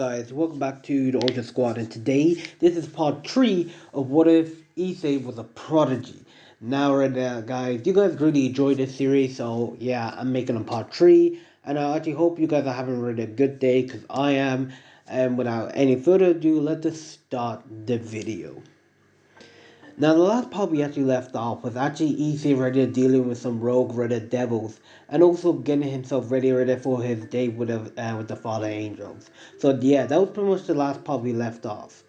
guys, welcome back to the Ultra Squad, and today this is part 3 of What If Issei Was a Prodigy. Now right now guys, you guys really enjoyed this series, so yeah, I'm making a part 3, and I actually hope you guys are having really a good day, because I am, and without any further ado, let us start the video. Now, the last part we actually left off was actually Issei ready dealing with some rogue Reddit devils, and also getting himself ready for his date with the Father Angels. So yeah, that was pretty much the last part we left off.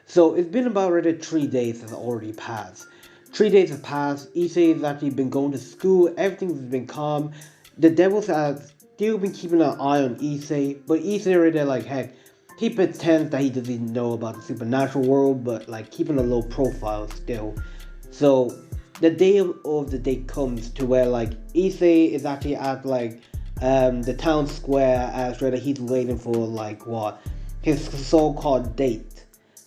So it's been about 3 days has already passed. 3 days have passed. Issei has actually been going to school. Everything's been calm. The devils have still been keeping an eye on Issei, but Issei already like heck. He pretends that he doesn't know about the supernatural world, but like keeping a low profile still. So the day of the date comes to where like Issei is actually at like the town square as whether he's waiting for like what his so-called date.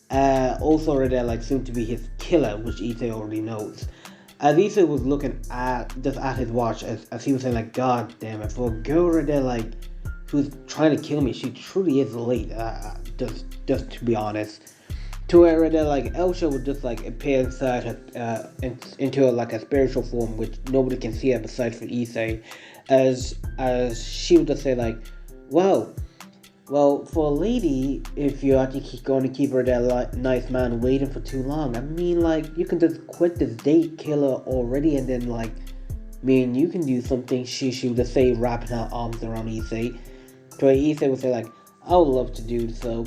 Also already like soon to be his killer, which Issei already knows. As Issei was looking at his watch as he was saying like, God damn it, for a girl already like who's trying to kill me, she truly is late, just to be honest. To where like Elsha would just like appear inside her, into like a spiritual form, which nobody can see her besides for Issei, as she would just say like, well, for a lady, if you're actually going to keep her that nice man waiting for too long, I mean like you can just quit this date, kill her already, and then like, you can do something. She would just say, wrapping her arms around Issei. So Issei would say like, I would love to do so.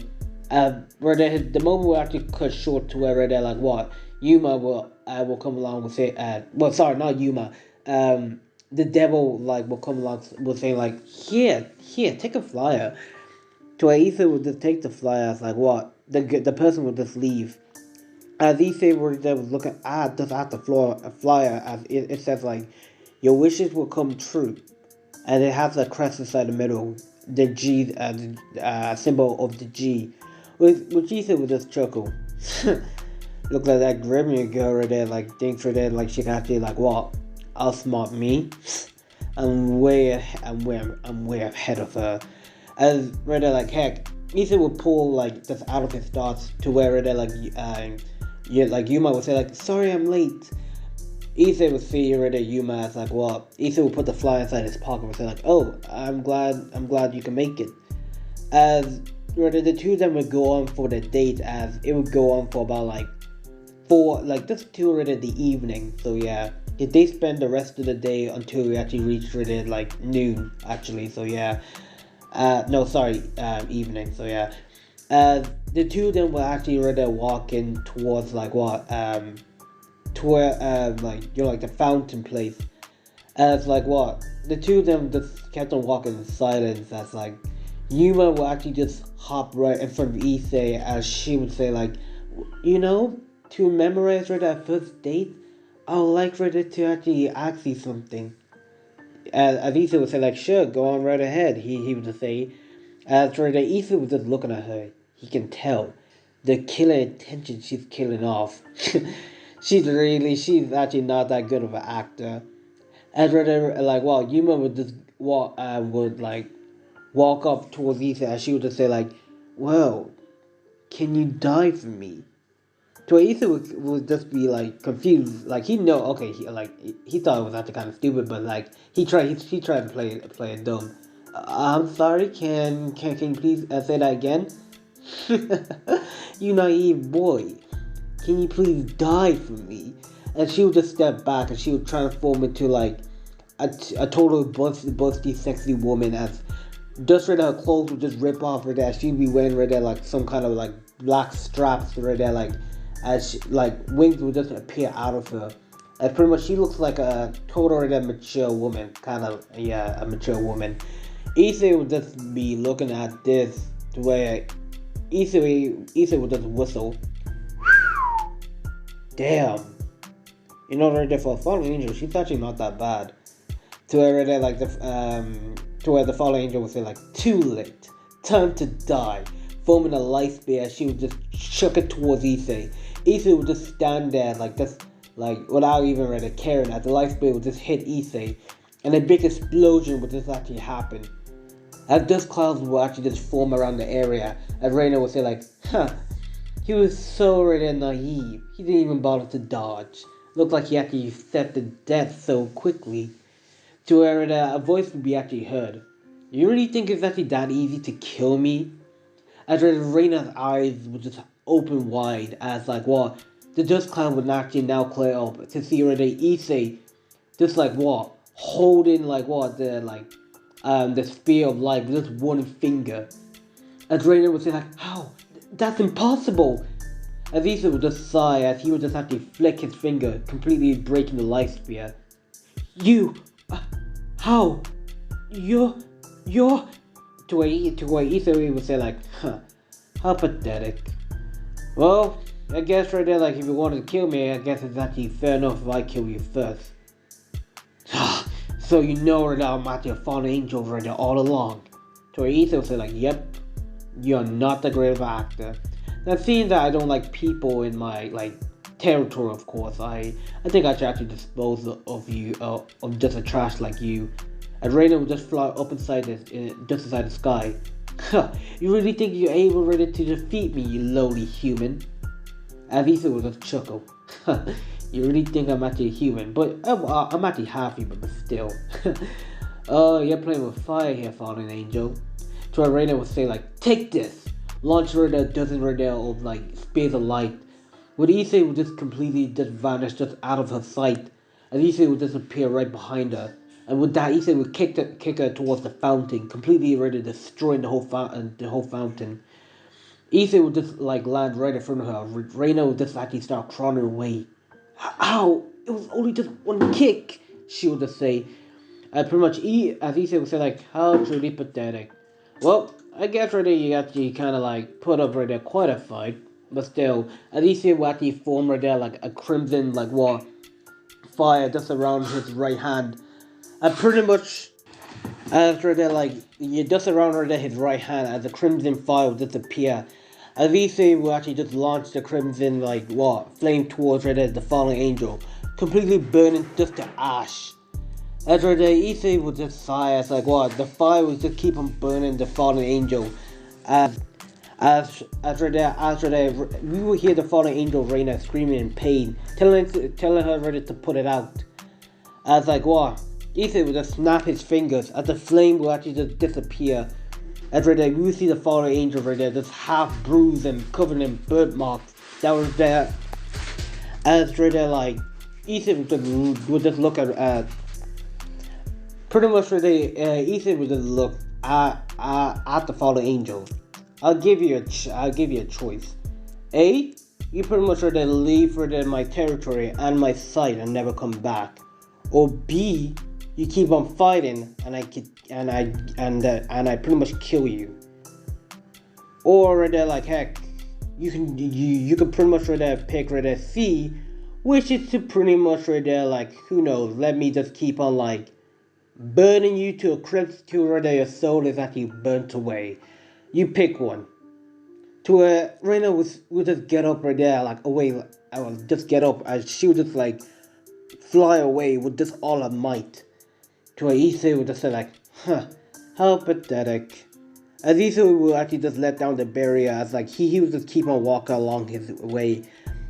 Where the moment will actually cut short to where they're like, what? Yuma will come along and say, well, sorry, not Yuma. The devil like will come along will say like, here, take a flyer. To where Issei would just take the flyer as like, what? The person would just leave. As Issei was looking at the flyer, as it says like, your wishes will come true, and it has a crest inside the middle. The G, the symbol of the G, which Issei would just chuckle. Look like that Gremlin girl right there, like thinks right there, like she can actually like what? Outsmart me. I'm way ahead of her. As right there, like heck, Issei would pull like just out of his thoughts to where right there, like Yuma would say like, sorry I'm late. Issei would see right there Yuma as like what? Issei would put the flyer inside his pocket and say like, oh, I'm glad you can make it. As rather the two of them would go on for the date, as it would go on for about like 4, like just till right at the evening. So yeah, they spend the rest of the day until we actually reach right at like noon actually. So yeah, evening. So yeah, the two of them were actually right there walking towards like what to where like the fountain place. As like what the two of them just kept on walking in silence, as like Yuma will actually just hop right in front of Issei, as she would say like, to memorize right that first date, I would like right to actually ask you something. As Issei would say like, sure, go on right ahead, he would just say. As right there, Issei was just looking at her. He can tell the killer intention she's killing off. She's actually not that good of an actor. As rather like, well, Yuma would just walk up towards Issei, and she would just say like, well, can you die for me? So Issei would just be like confused, like he thought it was actually kind of stupid, but like he tried to play it dumb. I'm sorry, can you please say that again? You naive boy. Can you please die for me? And she would just step back, and she would transform into like a total busty, sexy woman, as just right there, her clothes would just rip off right there. She'd be wearing right there like some kind of like black straps right there, like as wings would just appear out of her. And pretty much she looks like a total right there mature woman, kind of a mature woman. Issei would just be looking at this to where Issei would just whistle. Damn. Right there for a fallen angel, she's actually not that bad. To where right there, like to where the fallen angel would say like, too late, time to die. Forming a light spear, she would just chuck it towards Issei. Issei would just stand there like just like without even really caring, as the light spear would just hit Issei, and a big explosion would just actually happen. As dust clouds will actually just form around the area, and Reina would say like, huh, he was so already naive. He didn't even bother to dodge. Looked like he actually accepted death so quickly. To where a voice would be actually heard. You really think it's actually that easy to kill me? As Reina's eyes would just open wide as like what the dust cloud would actually now clear up to see already Issei just like what holding like what the spear of light with just one finger. As Reina would say like, how? That's impossible. As Issei would just sigh as he would just actually flick his finger, completely breaking the light spear. You, how? You're to where Issei would say like, huh, how pathetic. Well, I guess right there, like if you wanted to kill me, I guess it's actually fair enough if I kill you first. So you know that I'm actually a fallen angel right there all along. To where Issei would say like, yep, you're not the great actor. Now seeing that I don't like people in my like territory, of course, I think I should actually dispose of you, of just a trash like you. And Reina will just fly up inside just inside the sky. You really think you're able ready to defeat me, you lowly human? Avisa will just chuckle. You really think I'm actually human, but I'm actually half human, but still. Oh, you're playing with fire here, fallen angel. To Reina will say like, take this. Launch her a dozen radar of like spears of light. With Issei would just completely just vanish just out of her sight, and Issei would disappear right behind her. And with that, Issei would kick her towards the fountain, completely ready to destroy the whole fountain. Issei would just like land right in front of her. Reina would just actually start crawling away. Ow! It was only just one kick, she would just say. And pretty much, as Issei would say like, how truly pathetic. Well, I guess right there you actually kind of like put up right there quite a fight. But still, at least he would actually form right there like a crimson like what fire just around his right hand. And pretty much after that like you just around right there his right hand as the crimson fire would disappear. At least he will actually just launch the crimson like what flame towards right there the fallen angel, completely burning just to ash. After that, Issei would just sigh as like what the fire would just keep on burning the fallen angel. After that, we will hear the fallen angel Reina screaming in pain, telling her ready to put it out. As like what, Issei would just snap his fingers, as the flame will actually just disappear. After that, we will see the fallen angel right there, just half bruised and covered in burn marks that was there. After that, like Issei would just look at pretty much right there. Issei would just look at the fallen angel. I'll give you a choice. A, you pretty much are to leave within my territory and my sight and never come back. Or B, you keep on fighting and I pretty much kill you. Or like heck, you can pretty much pick C, which is to pretty much like who knows, let me just keep on like burning you to a crisp to your soul is actually burnt away. You pick one. To where Reina would just get up right there, like away. I will just get up, and she would just like fly away with just all her might. To where Issei would just say like, huh, how pathetic. As Issei would actually just let down the barrier, as like he would just keep on walking along his way.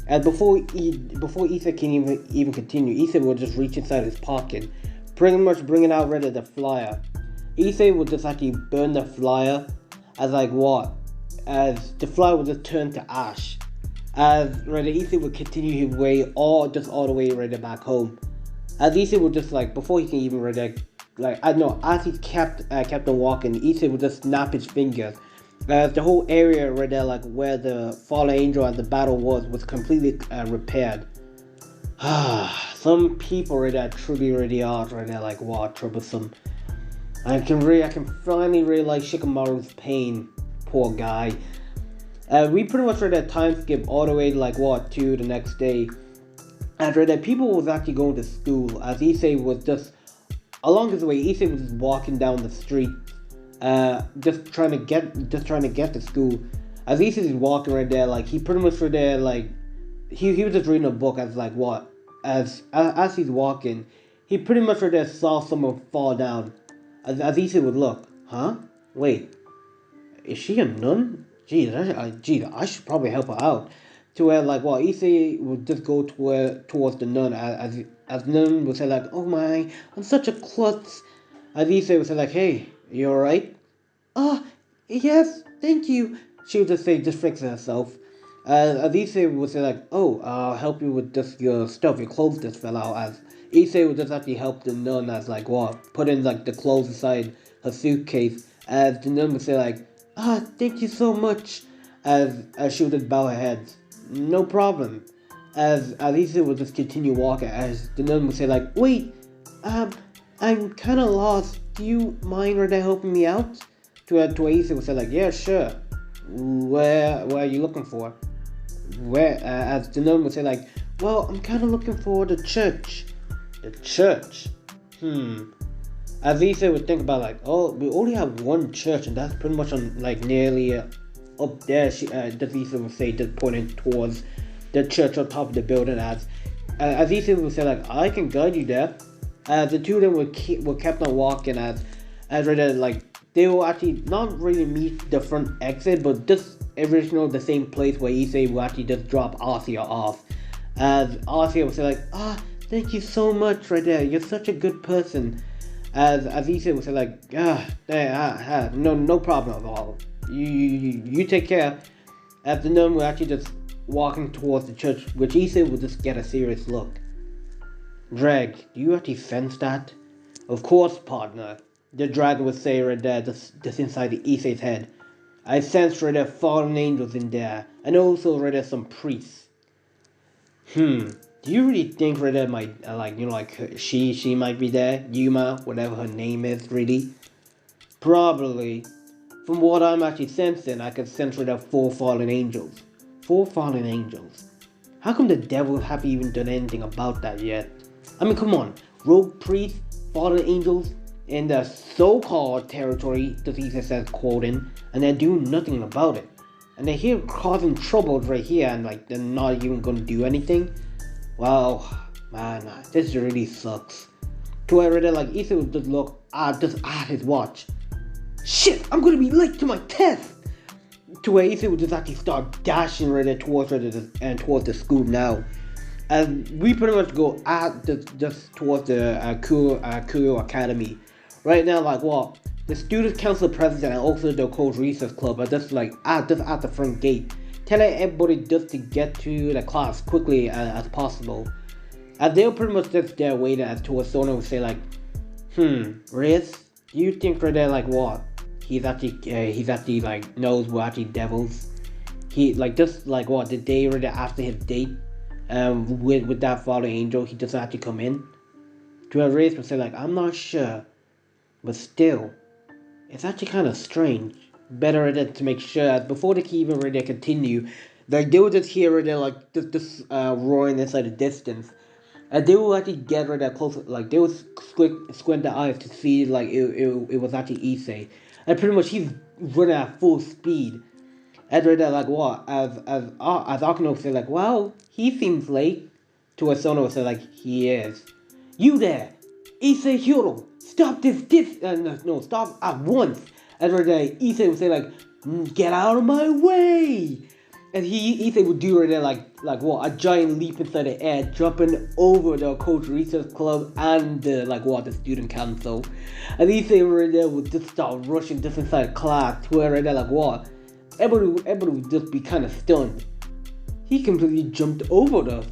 And before Issei can even continue, Issei would just reach inside his pocket, pretty much bringing out rid of the flyer. Issei would just actually burn the flyer. As like what? As the flyer would just turn to ash. As Issei would continue his way all the way back home. As Issei would just like before he can even as he kept on walking, Issei would just snap his fingers. As the whole area right there, like where the fallen angel and the battle was completely repaired. Some people right there truly really are right there like what troublesome. I can finally realize Shikamaru's pain. Poor guy. We pretty much read that time skip all the way like what to the next day. After that, people was actually going to school as Issei was just along his way. Issei was just walking down the street, just trying to get to school. As Issei was walking right there, like he pretty much right there, like he was just reading a book as like what as he's walking, he pretty much right there saw someone fall down. As Issei would look, huh? Wait, is she a nun? Geez, I should probably help her out. To where like well, Issei would just go towards the nun as nun would say like, oh my, I'm such a klutz. As Issei would say like, hey, you alright? Ah, yes, thank you. She would just say, just fix herself. As Issei would say like, oh, I'll help you with just your stuff, your clothes just fell out. As Issei would just actually help the nun as like what, put in like the clothes inside her suitcase. As the nun would say like, ah, thank you so much. As she would just bow her head. No problem. As Issei would just continue walking. As the nun would say like, wait, I'm kind of lost. Do you mind right there helping me out? To Issei would say like, yeah, sure. Where are you looking for? Where? As the nun would say like, well, I'm kind of looking for the church. The church? As Issei would think about like, oh, we only have one church, and that's pretty much on like nearly up there. Issei would say, just pointing towards the church on top of the building. As Issei would say like, I can guide you there. The two of them were kept on walking as rather like they will actually not really meet the front exit, but just original the same place where Issei will actually just drop Arcia off. As Arcia would say like, ah, thank you so much right there. You're such a good person. As Issei would say like, no problem at all. You take care. As the nun will actually just walking towards the church, which Issei would just get a serious look. Drag, do you actually sense that? Of course, partner. The dragon would say right there, just inside the Issei's head. I sense right there fallen angels in there, and also right there some priests. Do you really think right there might, she might be there? Yuma, whatever her name is, really? Probably. From what I'm actually sensing, I can sense right there 4 fallen angels. 4 fallen angels. How come the devil haven't even done anything about that yet? I mean, come on. Rogue priests, fallen angels, in the so-called territory, the thesis says quoting, and they do nothing about it. And they're here causing trouble right here, and like they're not even gonna do anything. Wow, man, this really sucks. To where like Issei would just look at his watch. Shit, I'm gonna be late to my test. To where Issei would just actually start dashing right there towards the school now. And we pretty much go just towards the Kuro Academy. Right now, like what? The student council president and also the coach research club are just like just at the front gate, telling everybody just to get to the class quickly as possible. And they're pretty much just there waiting as to what someone would say like, Riz, do you think right there like what? He's actually like knows we're actually devils. He like just like what the day right after his date, with that fallen angel, he doesn't actually come in. To a Riz would say like, I'm not sure. But still, it's actually kind of strange. Better to make sure that before they can even really continue, like they will just hear it like this roaring inside the distance, and they will actually get right there close. Like they will squint their eyes to see like it was actually Issei, and pretty much he's running at full speed. And right there like what as Akano say like, wow, he seems late. To a Sono say like, he is. You there, Issei Hiro. Stop stop at once. And right there, Issei would say like, get out of my way. And Issei would do right there like what, a giant leap inside the air, jumping over the coach research club and the student council. And Issei right there would just start rushing just inside class to where right there like what, everybody would just be kind of stunned. He completely jumped over us.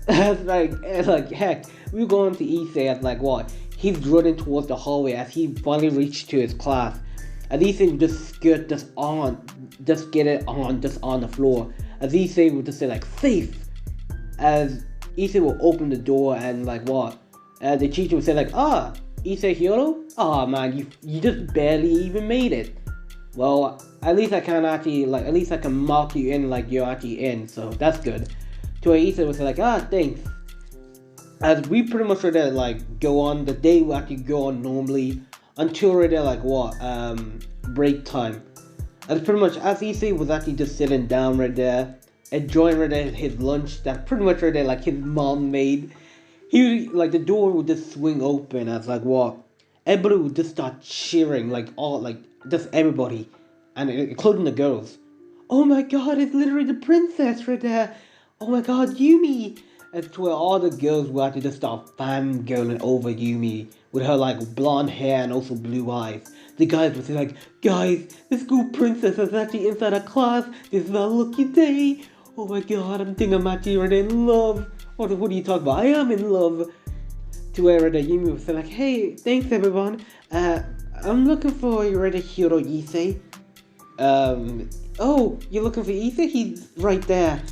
It's like heck, we were going to Issei at like what, he's running towards the hallway as he finally reached to his class. And Issei would just get it on the floor. As Issei would just say like, safe. As Issei will open the door and like what, the teacher would say like, Issei Hiro? Man, you just barely even made it. Well, at least I can mark you in like you're actually in, so that's good. To where Issei would say like, thanks. As we pretty much right there like go on, the day will actually go on normally until right there like what, break time. As pretty much as Issei was actually just sitting down right there, enjoying right there his lunch that pretty much right there like his mom made. He like the door would just swing open as like what, everybody would just start cheering, like all, like just everybody, and including the girls. Oh my god, it's literally the princess right there. Oh my god, Yumi. That's where all the girls would actually just start fangirling over Yumi with her like blonde hair and also blue eyes. The guys would say like, guys, the school princess is actually inside our class. This is our lucky day. Oh my god, I'm thinking I'm actually already in love. What are you talking about? I am in love. To where the Yumi would say like, hey, thanks everyone. I'm looking for your hero Issei. Oh, you're looking for Issei? He's right there.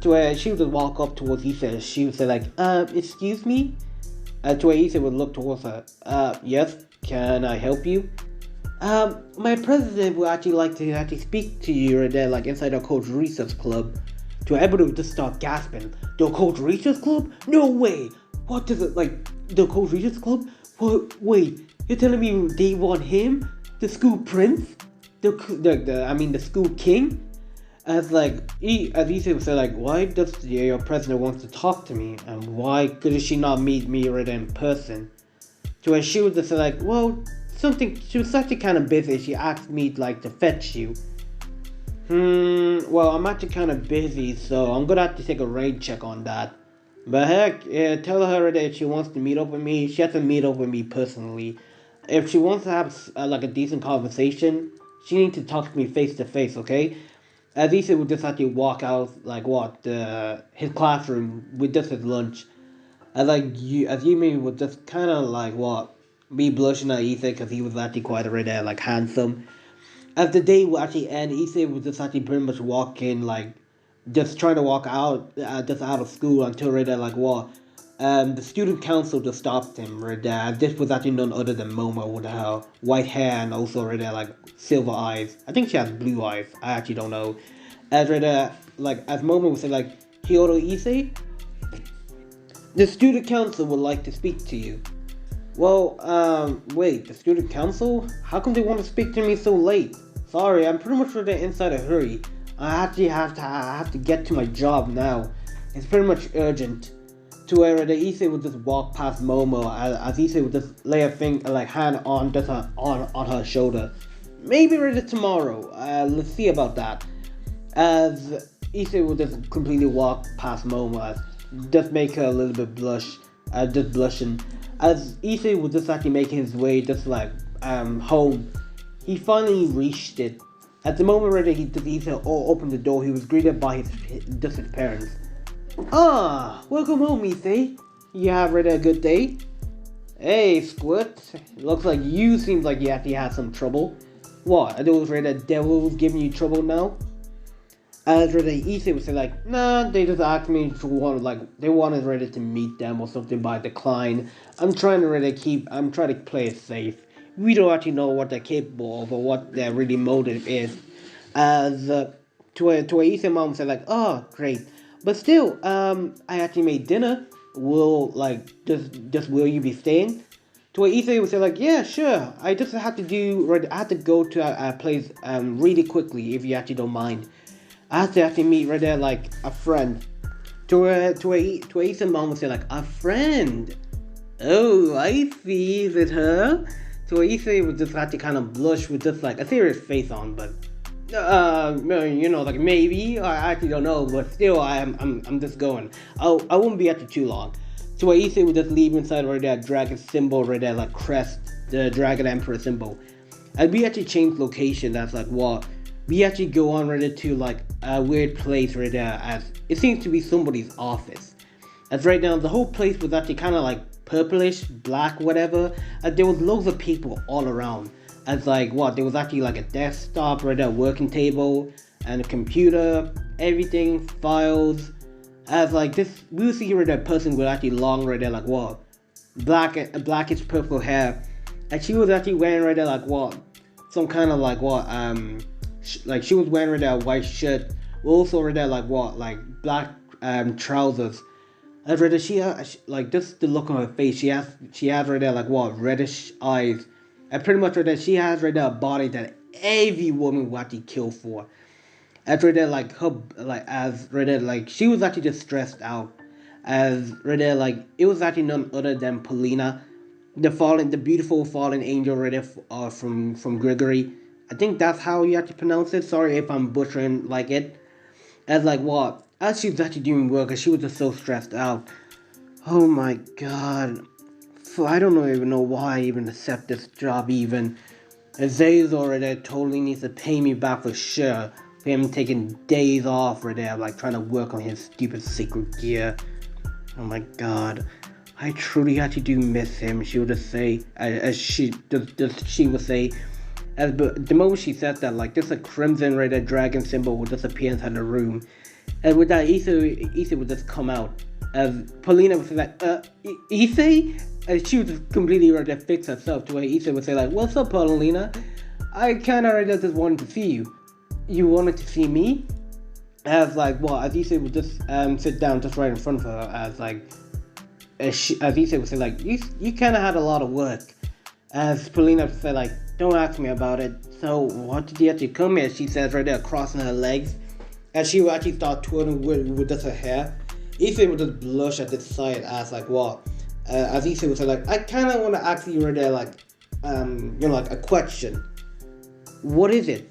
To where she would walk up towards Issei. She would say like, excuse me? To where Issei would look towards her. Yes, can I help you? My president would actually like to actually speak to you right there, like inside our coach research club. To where everybody would just start gasping. The coach research club? No way! What does it, like, the coach research club? What, wait, you're telling me they want him? The school prince? The school king? As Issei would say like, why does your president want to talk to me? And why could she not meet me right in person? To where she would just say like, well, she was actually kind of busy. She asked me like to fetch you. Well, I'm actually kind of busy, so I'm gonna have to take a raid check on that. But heck, tell her that if she wants to meet up with me, she has to meet up with me personally. If she wants to have like a decent conversation, she needs to talk to me face to face, okay? As Issei would just have to walk out, like his classroom with just his lunch. As Yumi would just kind of like be blushing at Issei because he was actually quite already like handsome. As the day would actually end, Issei would just actually pretty much walk in like just trying to walk out, just out of school until right there, the student council just stopped him right there. This was actually none other than Momo with her white hair and also right there, like silver eyes. I think she has blue eyes. I actually don't know. As right there, as Momo would say, like, Kyoto Issei, the student council would like to speak to you. Well, wait, the student council? How come they want to speak to me so late? Sorry, I'm pretty much right there inside a hurry. I have to get to my job now. It's pretty much urgent. To where the Issei would just walk past Momo as Issei would just lay a hand on her shoulder. Maybe ready tomorrow. Let's see about that. As Issei would just completely walk past Momo, just make her a little bit blush, just blushing. As Issei would just actually make his way home, he finally reached it. At the moment where Issei opened the door, he was greeted by his parents. Ah, welcome home, Issei. You have a good day? Hey, Squid. Looks like you seems like you actually had some trouble. What, are those devils giving you trouble now? As Issei would say like, nah, they just asked me they wanted ready to meet them or something, but I declined. I'm trying to play it safe. We don't actually know what they're capable of or what their really motive is. As to a Issei mom said like, oh great, but still, I actually made dinner. Will will you be staying? To a Issei would say like, yeah, sure. I just have to go to a place really quickly if you actually don't mind. I have to actually meet right there like a friend. To a Issei mom would say like, a friend. Oh, I see. Is it her? To a Issei would just have to kind of blush with just like a serious face on, but like maybe I actually don't know, but still I'm just going. I won't be at you too long. So Issei would just leave inside right there, dragon symbol right there, like crest, the dragon emperor symbol. And we actually changed location. That's like what we actually go on right to like a weird place right there, as it seems to be somebody's office. As right now the whole place was actually kind of like purplish, black, whatever. There was loads of people all around. As there was actually like a desktop right there, working table, and a computer, everything, files. As this, we will see right there, person with actually long right there, blackish purple hair, and she was actually wearing right there some kind of she was wearing right there a white shirt, also right there black trousers. As right there, she just the look on her face, she has right there reddish eyes. And pretty much right there, she has right there a body that every woman would actually kill for. As right there, she was actually just stressed out. As right there, it was actually none other than Polina. the beautiful fallen angel right there, from Gregory. I think that's how you have to pronounce it. Sorry if I'm butchering like it. As like what? As she was actually doing work, and she was just so stressed out. Oh my god. So I don't even know why I even accept this job even. Issei's already totally needs to pay me back for sure. For him taking days off right there, like trying to work on his stupid sacred gear. Oh my god. I truly actually do miss him. She would just say, as she would say, as the moment she said that, like just a crimson red dragon symbol would just appear inside the room, and with that, Issei would just come out. As Paulina would say like, Issei, and she would just completely ready to fix herself to where Issei would say like, "What's up, Paulina? I kind of already just wanted to see you. You wanted to see me?" As like, well, as Issei would just sit down just right in front of her, as like, as Issei would say like, you kind of had a lot of work. As Paulina would say like, don't ask me about it. So what did you actually come here? She says right there, crossing her legs, and she would actually start twirling with just her hair. Issei would just blush at this sight as like, what? As Issei would say like, I kind of want to ask you right there like, like a question. What is it?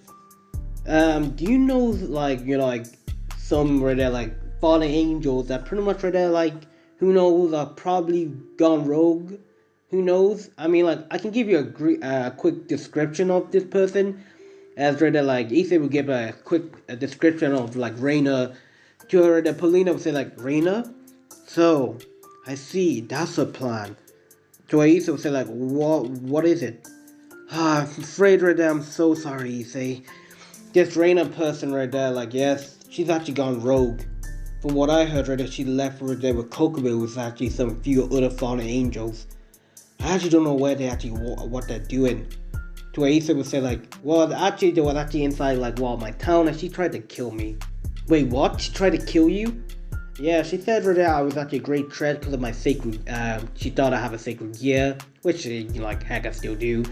Do you know like like some right there like fallen angels that pretty much right there like who knows are probably gone rogue? Who knows? I mean like I can give you a quick description of this person. As right there like Issei would give a quick description of like Reina. To her, the Paulina would say like, Reina? So, I see, that's a plan. To Issei would say like, what is it? I'm afraid right there, I'm so sorry, Issei. This Reina person right there, like, yes, she's actually gone rogue. From what I heard right there, she left right there with Kokobe with actually some few other fallen angels. I actually don't know where they actually, what they're doing. To Issei would say like, well, actually, they was actually inside like, my town, and she tried to kill me. Wait, what? She tried to kill you? Yeah, she said right there I was actually a great threat because of my sacred, she thought I have a sacred gear, which, like, heck, I still do.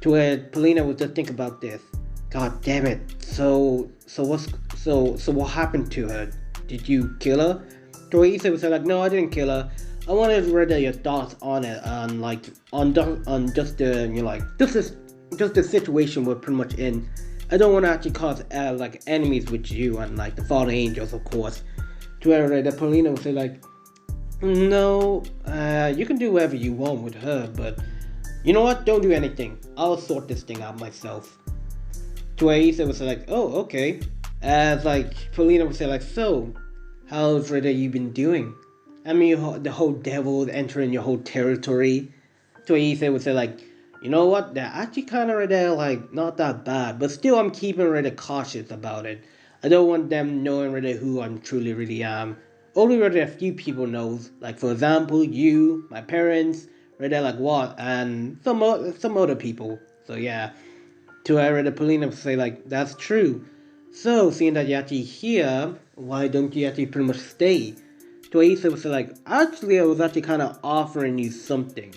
To where Paulina would just think about this. God damn it. So what happened to her? Did you kill her? To where Issei would say like, no, I didn't kill her. I wanted to read your thoughts on it, on just the, just the situation we're pretty much in. I don't want to actually cause like enemies with you and like the fallen angels, of course. To where the Paulina would say like, no, you can do whatever you want with her, but you know what? Don't do anything. I'll sort this thing out myself. To where Issei would say like, oh, okay. As like Paulina would say like, so how's Rita you been doing? I mean, the whole devil entering your whole territory. To where Issei would say like, you know what? They're actually kind of there, like, not that bad. But still, I'm keeping really cautious about it. I don't want them knowing really who I'm truly really am. Only really a few people knows. Like, for example, you, my parents, really like what? And some other people. So, yeah. To the Paulina would say, like, that's true. So, seeing that you're actually here, why don't you actually pretty much stay? To Issei would say, like, actually, I was actually kind of offering you something.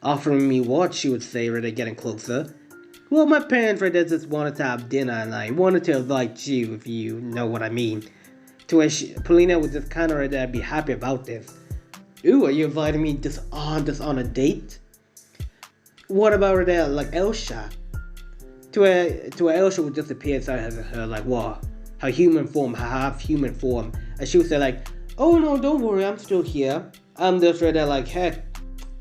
Offering me what, she would say, right there, getting closer. Well, my parents right there just wanted to have dinner, and I wanted to invite you, if you know what I mean. To where Paulina would just kind of right there be happy about this. Ooh, are you inviting me just on a date? What about right there, like Elsha? To where Elsha would just appear inside her like, what? Her human form, her half human form. And she would say like, oh no, don't worry, I'm still here. I'm just right there like, heck.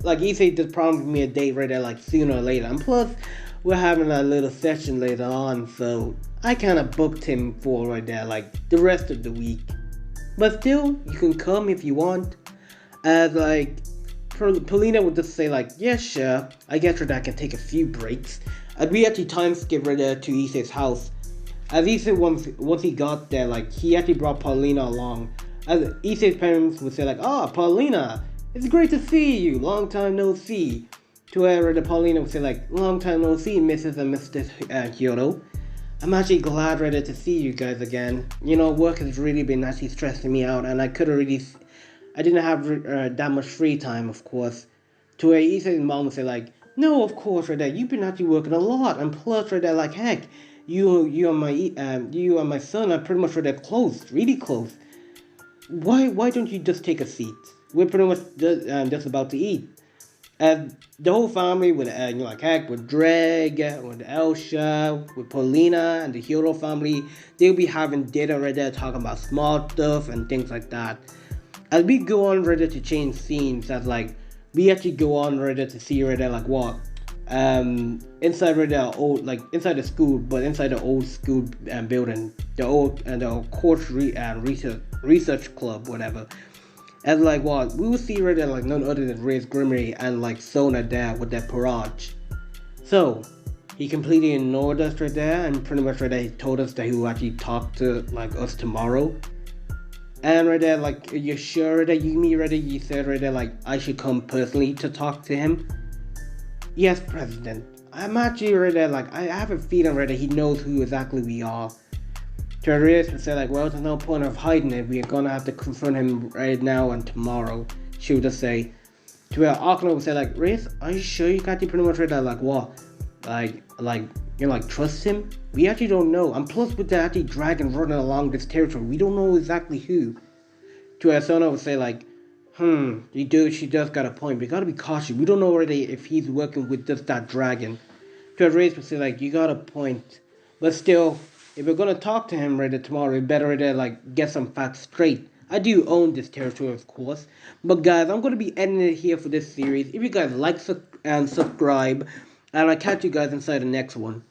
Like, Issei just promised me a date right there, like, sooner or later. And plus, we're having a little session later on, so I kind of booked him for right there, like, the rest of the week. But still, you can come if you want. As, like, Paulina would just say, like, yeah, sure. I guess that I can take a few breaks. And we actually time skip right there to Issei's house. As Issei, once he got there, like, he actually brought Paulina along. As Issei's parents would say, like, Paulina, it's great to see you. Long time no see. To where the Paulina would say like, long time no see, Mrs. and Mr. Kyoto. I'm actually glad ready to see you guys again. You know, work has really been actually stressing me out, and I didn't have that much free time, of course. To where Issei's mom would say like, no, of course, right there, you've been actually working a lot, and plus, right there, like, heck, you and my son are pretty much right there close, really close. Why don't you just take a seat? We're pretty much just about to eat. And the whole family with like heck with Dreg, with Elsha, with Paulina and the Hero family, they'll be having dinner right there talking about small stuff and things like that. As we go on right there to change scenes, as like we actually go on right there to see right there like what inside right there old like inside the school, but inside the old school building, the old and the course research club, whatever. And like what we will see right there like none other than Riz Grimmery and like Sona there with that Paraj. So he completely ignored us right there and pretty much right there he told us that he will actually talk to like us tomorrow. And right there, like, you're sure that me right there, you said right there, like, I should come personally to talk to him? Yes, President. I'm actually right there, like, I have a feeling right there he knows who exactly we are. Terrorists would say, like, well, there's no point of hiding it. We're gonna have to confront him right now and tomorrow. She would just say, to where Arkanow would say, like, Riz, are you sure you got you pretty much right there, like, what? Like, you know, like, trust him? We actually don't know. And plus, with the actually dragon running along this territory, we don't know exactly who. To where Sona would say, like, she does got a point. We gotta be cautious. We don't know already if he's working with just that dragon. To where Reyes would say, like, you got a point. But still, if we're gonna talk to him right tomorrow, we better like get some facts straight. I do own this territory, of course. But guys, I'm gonna be ending it here for this series. If you guys like and subscribe, and I'll catch you guys inside the next one.